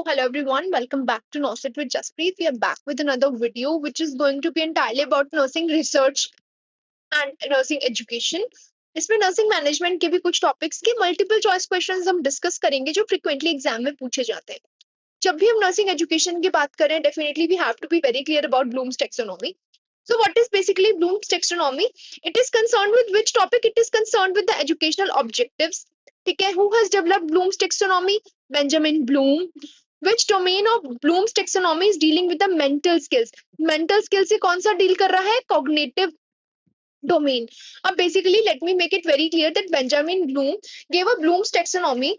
Hello everyone, welcome back to Nurse It with Jaspreet. We are back with another video which is going to be entirely about nursing research and nursing education. इसमें nursing management के भी कुछ topics के multiple choice questions हम discuss करेंगे जो frequently exam में पूछे जाते हैं. जब भी हम नर्सिंग एजुकेशन की बात करें, definitely we have to be very clear about Bloom's taxonomy. So what is basically Bloom's taxonomy? It is concerned with which topic? It is concerned with the educational objectives. ठीक है, who has developed Bloom's taxonomy? Benjamin Bloom. Which domain of Bloom's taxonomy is dealing with the mental skills? Mental skills से कौन सा deal कर रहा है? Cognitive domain. Basically, let me make it very clear that Benjamin Bloom gave a Bloom's taxonomy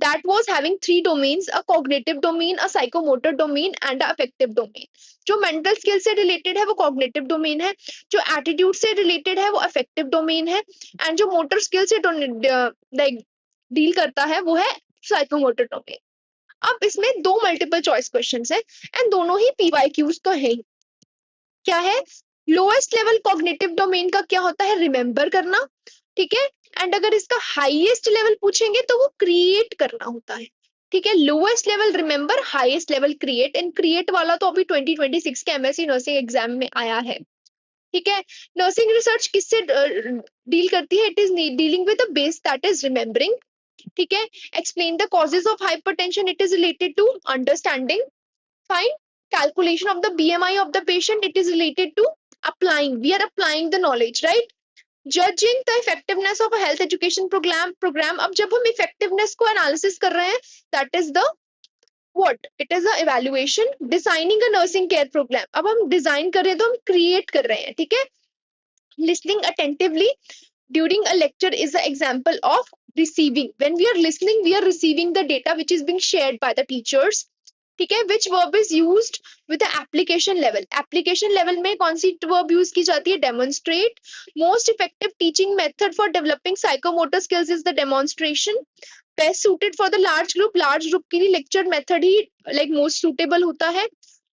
that was having three domains: a cognitive domain, a psychomotor domain, and a affective domain. जो mental skill से related है वो cognitive domain है, जो attitude से related है वो affective domain है, एंड जो मोटर स्किल से लाइक डील करता है वो है साइकोमोटर डोमेन. अब इसमें दो मल्टीपल चॉइस क्वेश्चंस है एंड दोनों ही पीवाईक्यूज तो है. क्या है? लोएस्ट लेवल कॉग्निटिव डोमेन का क्या होता है? रिमेंबर करना. ठीक है, एंड अगर इसका हाईएस्ट लेवल पूछेंगे तो वो क्रिएट करना होता है. ठीक है, lowest level remember, highest level create. And create वाला तो अभी 2026 के एमएससी नर्सिंग एग्जाम में आया है. ठीक है, नर्सिंग रिसर्च किससे डील करती है? It is dealing with the base that is remembering. ठीक है, explain the causes of hypertension. It is related to understanding. Fine. Calculation of the BMI of the patient. It is related to applying. We are applying the knowledge, right? Judging the effectiveness of a health education program. अब जब हम effectiveness को analysis कर रहे हैं, that is the what? It is a evaluation. Designing a nursing care program. अब हम design कर रहे हैं तो हम create कर रहे हैं. ठीक है, listening attentively during a lecture is an example of receiving. When we are listening, we are receiving the data which is being shared by the teachers. ठीक है, which verb is used with the application level. application level में कौन सी verb use की जाती है? demonstrate. most effective teaching method for developing psychomotor skills is the demonstration. best suited for the large group के लिए lecture method ही like most suitable होता है.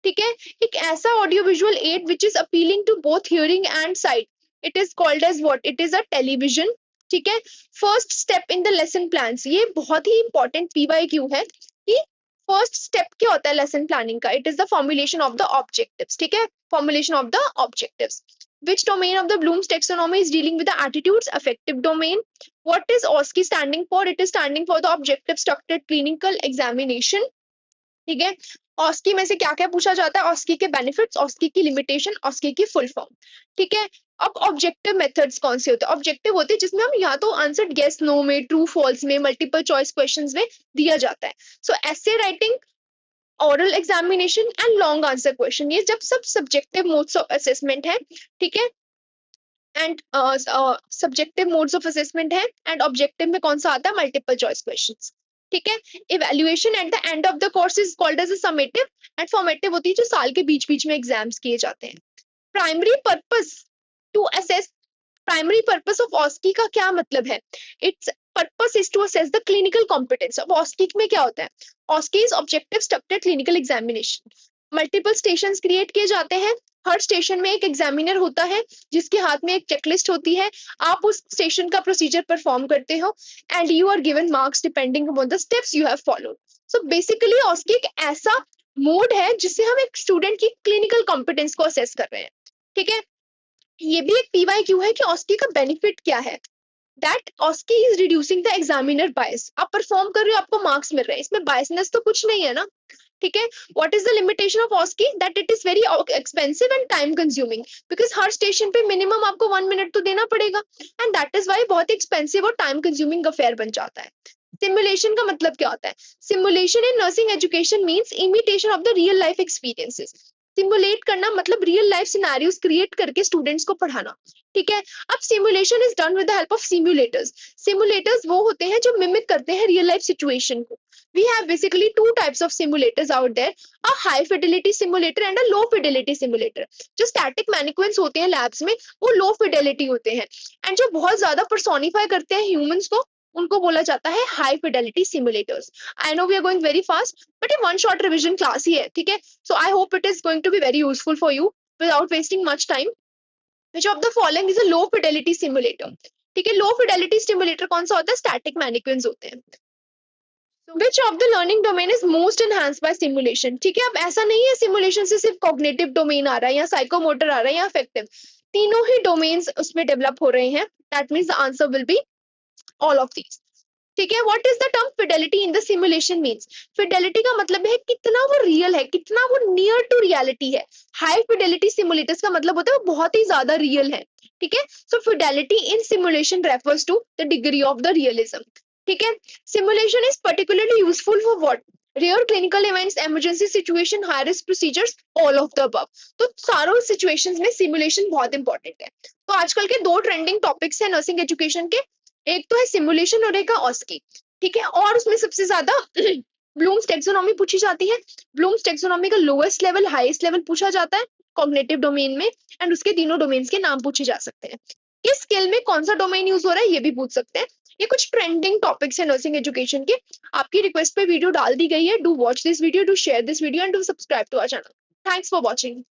ठीक है, एक ऐसा audio visual aid which is appealing to both hearing and sight. it is called as what? it is a television. ठीक है, first step in the lesson plans. ये बहुत ही important PYQ है कि फर्स्ट स्टेप क्या होता है लेसन प्लानिंग का? It is the formulation of the objectives. ठीक है, formulation of the objectives. which domain of the Bloom's taxonomy is dealing with the attitudes? Affective domain. what is OSCE standing for? it is standing for the objective structured clinical examination. ठीक है, OSCE में से क्या क्या पूछा जाता है? OSCE के बेनिफिट्स, OSCE की लिमिटेशन, OSCE की फुल फॉर्म. ठीक है, अब ऑब्जेक्टिव मेथड्स कौन से होते हैं? ऑब्जेक्टिव होते हैं जिसमें हम या तो आंसर गेस नो में, ट्रू फॉल्स में, मल्टीपल चॉइस क्वेश्चंस में दिया जाता है. So essay writing, oral examination and long answer question, ये जब सब सब्जेक्टिव मोड्स ऑफ असेसमेंट है. ठीक है, and subjective modes of assessment है, एंड ऑब्जेक्टिव में कौन सा आता है? Multiple choice questions. ठीक है, evaluation at the end of the course is called as a summative, and formative होती है जो साल के बीच बीच में एग्जाम्स किए जाते हैं. Primary purpose to assess, primary purpose of OSCE का क्या मतलब है? Its purpose is to assess the clinical competence. अब OSCE में क्या होता है? OSCE is objective structured clinical examination. Multiple stations create किए जाते हैं. हर स्टेशन में एक एग्जामिनर होता है जिसके हाथ में एक चेकलिस्ट होती है. आप उस स्टेशन का प्रोसीजर परफॉर्म करते हो and you are given marks depending upon the steps you have followed. So basically OSCE एक ऐसा मोड है जिससे हम एक स्टूडेंट की क्लिनिकल कॉम्पिटेंस को असेस कर रहे हैं. ठीक है, ये भी एक PYQ है कि OSCE का बेनिफिट क्या है? That OSCE is reducing the examiner bias. आप परफॉर्म कर रहे हो, आपको मार्क्स मिल रहे हैं, इसमें बायसनेस तो कुछ नहीं है ना. ठीक है, what is the limitation of OSCE? That it is very expensive and time consuming, because her station पे मिनिमम आपको 1 मिनट तो देना पड़ेगा, एंड दैट इज वाई बहुत एक्सपेंसिव और टाइम कंज्यूमिंग अफेयर बन जाता है. सिमुलेशन का मतलब क्या होता है? Simulation in nursing education means imitation of the real life experiences. Simulate करना मतलब रियल लाइफ सिनेरियोस क्रिएट करके स्टूडेंट्स को पढ़ाना. ठीक है, अब simulation is done with the help of simulators. Simulators वो होते हैं जो मिमिक करते हैं रियल लाइफ सिचुएशन को. We have basically two types of simulators out there, a high fidelity simulator and a low fidelity simulator. जो static mannequins होते हैं लैब्स में वो लो फिडेलिटी होते हैं, एंड जो बहुत ज्यादा पर्सोनिफाई करते हैं ह्यूमंस को उनको बोला जाता है high fidelity simulators. I know we are going very fast, but ये वन शॉट रिविजन क्लास ही है. ठीक है, so I hope it is going to be very useful for you without wasting much time. Which of the following is a low fidelity simulator? ठीक है, लो fidelity simulator कौन सा होता है? स्टैटिक मैनिक्वेंस होते हैं. Which of the learning domain is most enhance by simulation. ठीक है, अब ऐसा नहीं है सिमुलेशन से सिर्फ कॉग्निटिव डोमेन आ रहा है या साइकोमोटर आ रहा है या अफेक्टिव, तीनों ही डोमेन्स उसमें डेवलप हो रहे हैं। That means the answer will be all of these. ठीक है, what is the term Fidelity in the simulation means. Fidelity का मतलब है कितना वो रियल है, कितना वो नियर टू रियलिटी है। हाई फिडेलिटी सिमुलेटर्स का मतलब होता है वो बहुत ही ज्यादा रियल है। ठीक है, so fidelity in simulation refers to the degree of the realism. ठीक है, simulation is particularly useful for what, rare clinical events, emergency situation, high risk procedures, all of the above. तो सारों सिचुएशंस में simulation बहुत important है। तो आजकल के दो ट्रेंडिंग टॉपिक्स है नर्सिंग एजुकेशन के, एक तो है सिमुलेशन और एक है ऑस्की। ठीक है, और उसमें सबसे ज्यादा ब्लूम्स टेक्सोनॉमी पूछी जाती है। ब्लूम्स टेक्सोनॉमी का लोएस्ट लेवल हाईएस्ट लेवल पूछा जाता है कॉग्निटिव डोमेन में, एंड उसके तीनों डोमेन्स के नाम पूछे जा सकते हैं। किस स्केल में कौन सा डोमेन यूज हो रहा है ये भी पूछ सकते हैं। ये कुछ ट्रेंडिंग टॉपिक्स है नर्सिंग एजुकेशन के। आपकी रिक्वेस्ट पे वीडियो डाल दी गई है। Do watch this video, do share this video and do subscribe to our channel. Thanks for watching.